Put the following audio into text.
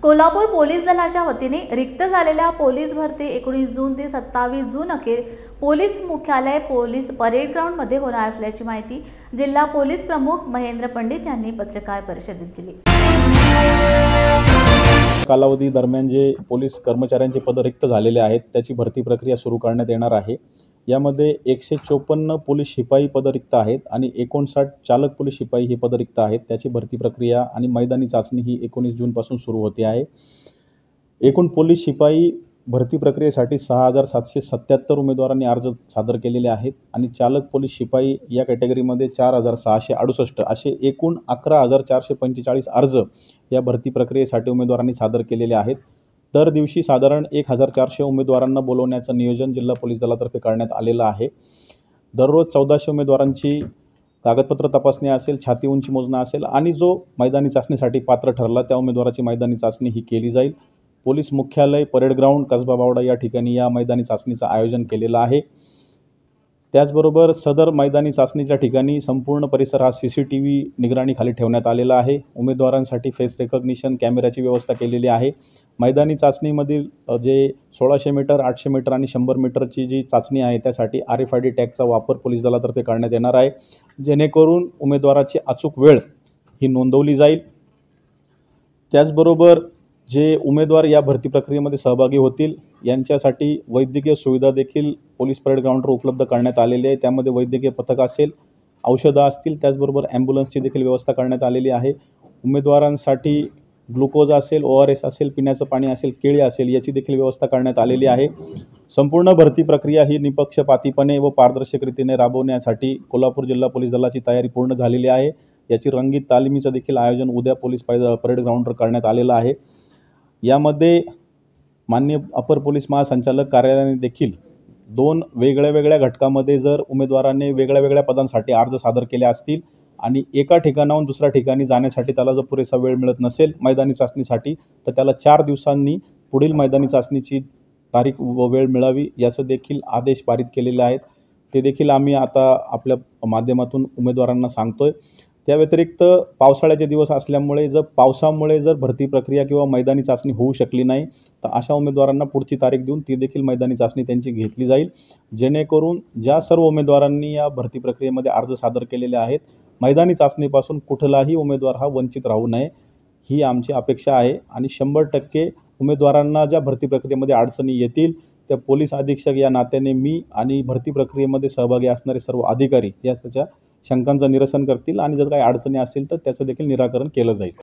Kolhapur police दलाच्या वतीने रिक्त झालेल्या पोलीस भरती 19 जून ते 27 जून अखेर पोलीस मुख्यालय पोलीस परेड ग्राउंड मध्ये होणार असल्याची माहिती जिल्हा पोलीस प्रमुख महेंद्र पंडित यांनी पत्रकार परिषदेत दिली। कालावधी दरम्यान जे पोलीस कर्मचाऱ्यांचे पद रिक्त झालेले आहेत त्याची भरती प्रक्रिया सुरू करण्यात येणार आहे। यामध्ये 154 पोलीस शिपाई पद रिक्त आहेत आणि 59 चालक पोलीस शिपाई हे पद रिक्त आहेत। त्याची भरती प्रक्रिया आणि मैदानी चाचणी ही 19 जून पासून सुरू होते आहे। एकूण पोलीस शिपाई भरती प्रक्रियेसाठी 6777 उमेदवारांनी अर्ज सादर केलेले आहेत आणि चालक पोलीस शिपाई या कॅटेगरीमध्ये 4668 असे एकूण 11445 अर्ज या भरती प्रक्रियेसाठी उमेदवारांनी सादर केलेले आहेत। दर दिवशी साधारण 1400 उमेदवारांना बोलवण्याचं नियोजन जिल्हा पोलीस दलातर्फे करण्यात आलेलं आहे। दररोज 1400 उमेदवारांची कागदपत्र तपासणी असेल, छाती उंची मोजणं असेल आणि जो मैदानी चाचणीसाठी पात्र ठरला त्या उमेदवाराची मैदानी चाचणी ही केली जाईल। पोलीस मुख्यालय परेड ग्राउंड कसबा बावडा या ठिकाणी या मैदानी चाचणीचं आयोजन केलेलं आहे। त्याचबरोबर सदर मैदानी चाचणीच्या ठिकाणी संपूर्ण परिसर हा CCTV निगराणीखाली ठेवण्यात आलेला आहे। उमेदवारांसाठी फेस रेकॉग्निशन कॅमेऱ्याची व्यवस्था केलेली आहे। मैदानी चाचणीमधील जे 1600 मीटर, 800 मीटर आणि 100 मीटरची जी चाचणी आहे त्यासाठी RFID टॅगचा वापर पोलीस दलातर्फे करण्यात येणार आहे, जेणेकरून उमेदवाराची अचूक वेळ ही नोंदवली जाईल। त्याचबरोबर जे उमेदवार या भरती प्रक्रियेमध्ये सहभागी होतील यांच्यासाठी वैद्यकीय सुविधा देखील पोलीस परेड ग्राउंडवर उपलब्ध करण्यात आलेली आहे। त्यामध्ये वैद्यकीय पथक असेल, औषधं असतील, त्याचबरोबर ॲम्ब्युलन्सची देखील व्यवस्था करण्यात आलेली आहे। उमेदवारांसाठी ग्लुकोज असेल, ORS असेल, पिण्याचं पाणी असेल, केळी असेल याची देखील व्यवस्था करण्यात आलेली आहे। संपूर्ण भरती प्रक्रिया ही निपक्षपातीपणे व पारदर्शक रीतीने राबवण्यासाठी कोल्हापूर जिल्हा पोलीस दलाची तयारी पूर्ण झालेली आहे। याची रंगीत तालिमीचं देखील आयोजन उद्या पोलीस परेड ग्राउंडवर करण्यात आलेलं आहे। यामध्ये माननीय अपर पोलीस महासंचालक कार्यालयाने देखील 2 वेगळ्या घटकामध्ये जर उमेदवारांनी वेगळ्या पदांसाठी अर्ज सादर केले असतील आणि एका ठिकाणाहून दुसऱ्या ठिकाणी जाण्यासाठी त्याला जर पुरेसा वेळ मिळत नसेल मैदानी चाचणीसाठी, तर त्याला 4 दिवसांनी पुढील मैदानी चाचणीची तारीख व वेळ मिळावी याचं देखील आदेश पारित केलेले आहेत। ते देखील आम्ही आता आपल्या माध्यमातून उमेदवारांना सांगतोय। त्या व्यतिरिक्त पावसाळ्याचे दिवस असल्यामुळे पावसामुळे जर भरती प्रक्रिया किंवा मैदानी चाचणी होऊ शकली नाही तर अशा उमेदवारांना पुढची तारीख देऊन ती देखील मैदानी चाचणी त्यांची घेतली जाईल, जेणेकरून ज्या सर्व उमेदवारांनी या भरती प्रक्रियेमध्ये अर्ज सादर केलेले आहेत मैदानी चाचणीपासून कुठलाही उमेदवार हा वंचित राहू नये ही आमची अपेक्षा आहे। आणि 100% उमेदवारांना ज्या भरती प्रक्रियेमध्ये अडचणी येतील त्या पोलीस अधीक्षक या नात्याने मी आणि भरती प्रक्रियेमध्ये सहभागी असणारे सर्व अधिकारी या त्याच्या शंकांचं निरसन करतील आणि जर काही अडचणी असतील तर त्याचं देखील निराकरण केलं जाईल।